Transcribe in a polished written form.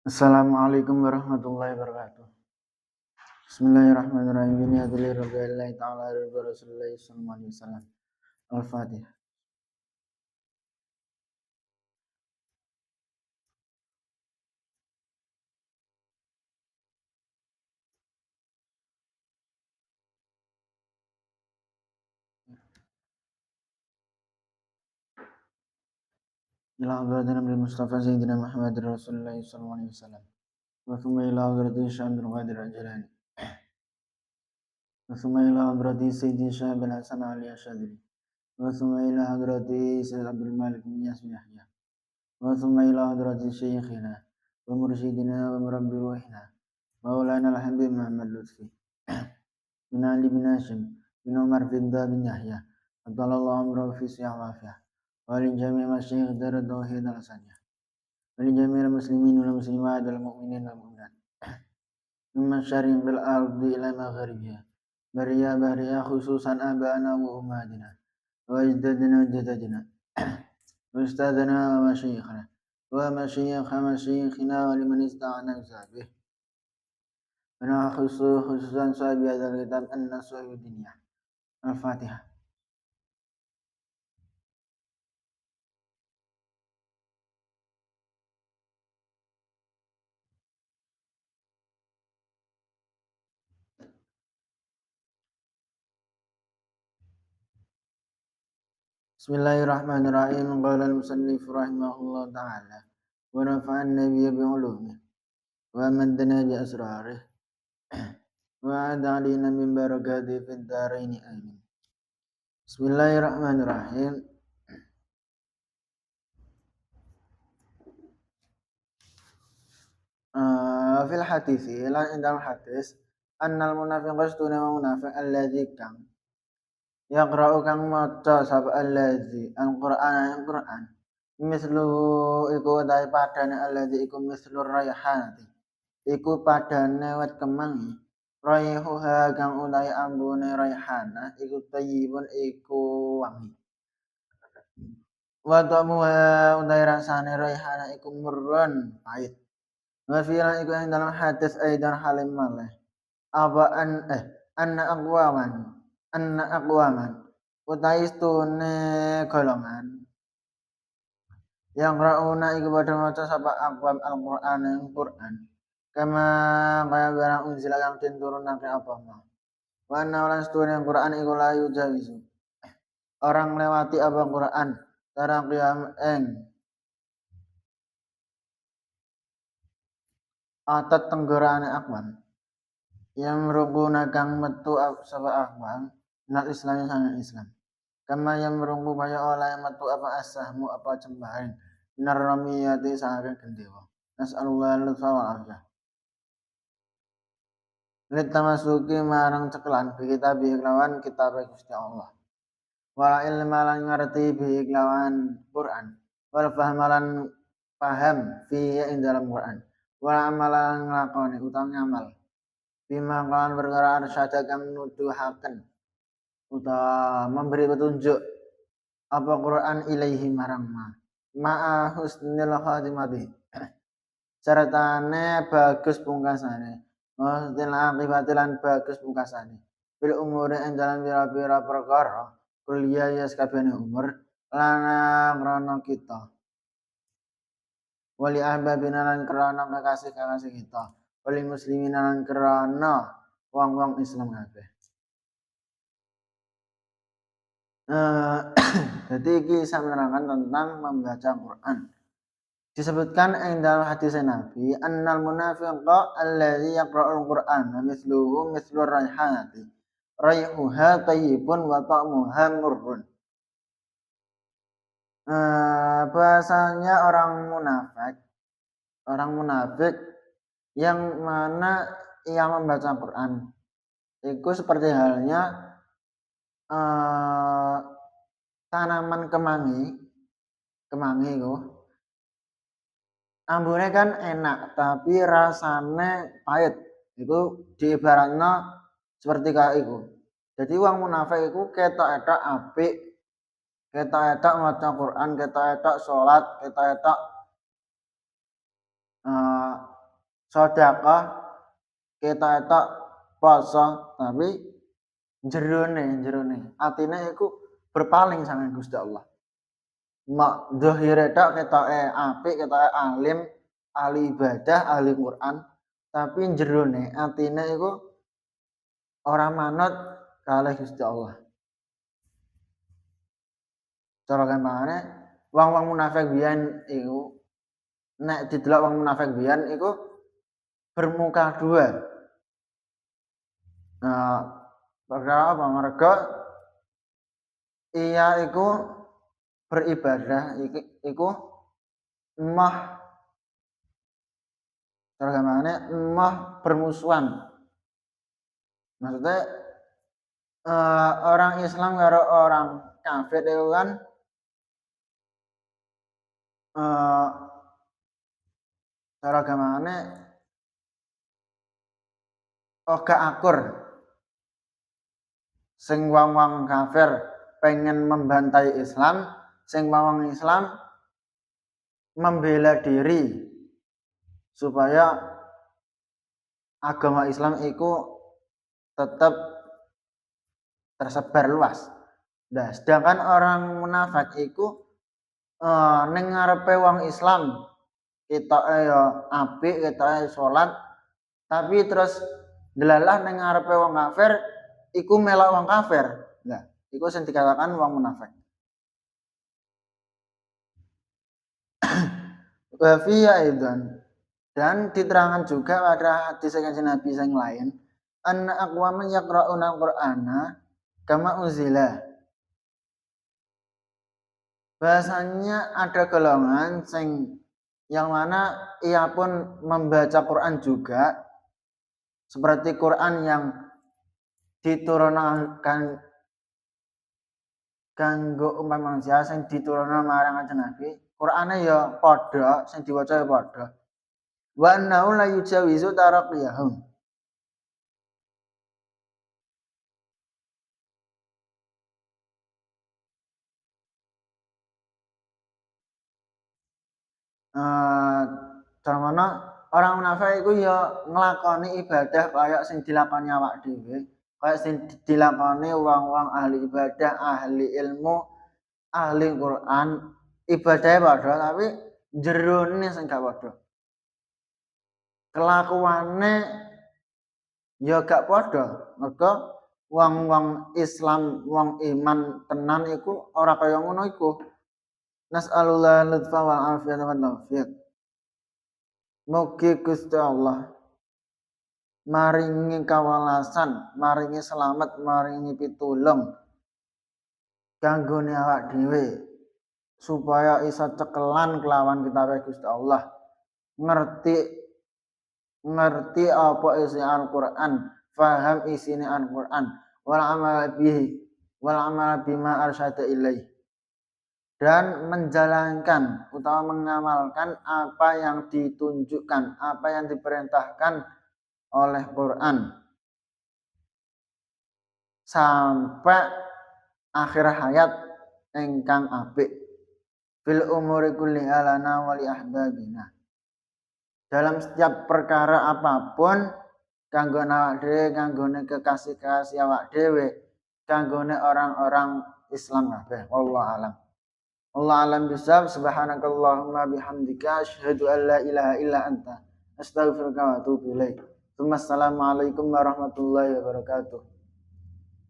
Assalamualaikum warahmatullahi wabarakatuh. Bismillahirrahmanirrahim. Ini adalah Rabbillahi ta'ala wa Rasulullah sallallahu alaihi wasallam. Al-Fatihah. Ila hadratin Nabi Mustafa Sayyidina Muhammad Rasulullah sallallahu alaihi wasallam. Wa thumma ila hadratin Syekh Abdul Qadir Al-Jilani. Wa thumma ila hadratin Sayyidi Syekh bin Hasan Ali Asyadili. Wa thumma ila hadratin Sayyid Abdul Malik bin Yasmi Yahya. Wa thumma ila hadratin Syekhina wa mursyidina wa murabbi ruhina. Maulana Al-Habib Muhammad Lutfi. Bin Ali bin Hashim bin Umar bin bin Yahya. Abdallah amrahu fi siyah wafiyah. Wali jami' masyayikh dar tauhid al-saniyah. Wali jami' muslimin wal muslimat wal mu'minin wal mu'minat. Mimman syariq bil ardi ila maghribiha. Bariya khususan abana wa ummatina. Wa ajdadina wa jadadina. Wa ustadana wa masyayikhana. Wa masyayikhina wa liman ista'ana bisabih. Wa khususan sahabi hadzal kitab an-nasuh diniyah. Al-Fatihah. Bismillahirrahmanirrahim. Qala al-musannif rahimahullah ta'ala wa nafa'an nabiyya bi ulumih wa maddana bi asrarih wa adalina min barakati fid dharain amin. Bismillahirrahmanirrahim. Fil hadisi lan indal hadis annal munafiqa stuna munafiq alladzi kang yaqra'u kang maca sapa alladzi al-Qur'an misluhu iku dai padane alladzi iku mislu raihanati iku padane wit kemangi raihuha kang utahe ambune raihana iku tayyibun iku wangi wa ta'muha utahe rasane raihana iku murrun pahit wa fi'lan iku ing dalam hadis aidan halim malih apa anna aqwaman utahe stune golongan yang rauna iku padha maca sapa aqwam al-Qur'an ing Qur'an kama kaya barang unzila kang den turunake apa ma wa ana stune Qur'an iku la yujawizu orang lewati apa Qur'an cara qiyam ing atat tenggorane aqwam yang merungkuna kang metu sapa aqwam nal Islam sang Islam kama yang merungku kaya oleh metu apa asahmu apa cembahan narramiyati sangaken gendewa nasallallahu lutfa wa afiyah litamasuki marang cekelan bi kitab lawan kitab Gusti Allah wala ilma lan ngerti bi lawan Quran wal fahmalan paham fi ing dalam Quran wala amalan nglakoni utawa ngamal bima kan perkara arsyada kang nuduhaken utawa memberi petunjuk apa Quran ilaihi marang ma'a husnil khatimati sertane bagus pungkasane husnil akibati lan bagus pungkasane bil umuri ing dalam pira-pira perkara kuliah ya sakabehane umur lana krana kita wali ahbabina lan krana kekasih-kekasih kita wali muslimin lan krana wong-wong Islam kabeh. Jadi iki bisa menerangkan tentang membaca Quran. Disebutkan ing dalam hadis Nabi, annal munafiqa allazi yaqra'ul Qur'an mithluhu mithlu raihanati. Raihuha tayyibun wa ta'muha murrun. Bahasanya orang munafik yang mana ia membaca Quran. Itu seperti halnya tanaman kemangi itu ambune kan enak tapi rasane pahit itu diibaratna seperti kayak itu jadi wong munafik itu ketok-etok apik ketok-etok maca Quran ketok-etok salat ketok-etok sedekah kita etok poso tapi jerone atine iku berpaling sange Gusti Allah. Mak zahire tok ketoke apik, ketoke alim, ahli ibadah, ahli Quran, tapi jerone atine iku ora manut kalih Gusti Allah. Cara gampangane wong-wong munafik biyen iku nek didelok wong munafik biyen iku bermuka dua. Nah, perkara apa? Mereka iya iku beribadah iku emah cara gampangane emah bermusuhan. Maksudnya orang Islam karo orang kafir itu kan cara gampangane gak akur. Sing wong-wong kafir pengen membantai Islam, sing wong Islam membela diri supaya agama Islam itu tetap tersebar luas. Nah, sedangkan orang munafik itu ning ngarepe wong Islam ketoke ya apik, ketoke salat, tapi terus delalah ning ngarepe wong kafir iku melok wong kafir. Nah, iku sing dikatakan wong munafik. Wa fi aidan dan diterangkan juga pada hadis Kanjeng Nabi yang lain, anna aqwaman yaqra'una al-Qur'ana kama unzila. Bahasanya ada golongan yang mana ia pun membaca Quran juga seperti Quran yang diturunkan kanggo umat manusia sing diturunkan marang Kanjeng Nabi. Qur'ane ya padha, sing diwaca ya padha. Wa annahu la yujawizu taraqiyahum. Cara mana orang munafik iku ya nglakoni ibadah kaya sing dilakoni awak dhewe, kaya sing dilakoni wong-wong ahli ibadah, ahli ilmu, ahli Quran, ibadahe padha tapi jerone sing gak padha. Kelakuane ya gak padha. Mergo wong-wong Islam, wong iman tenan iku ora kaya ngono iku. Nas'alullah lutfa wal afiyata wa taufiq. Mugi Gusti Allah maringi kawelasan, maringi selamat, maringi pitulung kanggone awak dhewe supaya isa cekelan kelawan kitabe Gusti Allah. Ngerti apa isi Al-Qur'an, faham isine Al-Qur'an, wal amal bima arsyada ilaih. Dan menjalankan atau mengamalkan apa yang ditunjukkan, apa yang diperintahkan oleh Quran sampai akhir hayat ingkang apik fil umuri kulli alana wa li ahbabina. Dalam setiap perkara apapun kanggo awak dhewe, kanggone kekasih-kekasih awak dhewe, kanggone orang-orang Islam kabeh. Wallahu alam. Allah alam bisawab. Subhanakallahumma bihamdika asyhadu an la ilaha illa anta astaghfiruka wa atubu ilaik. Assalamualaikum warahmatullahi wabarakatuh.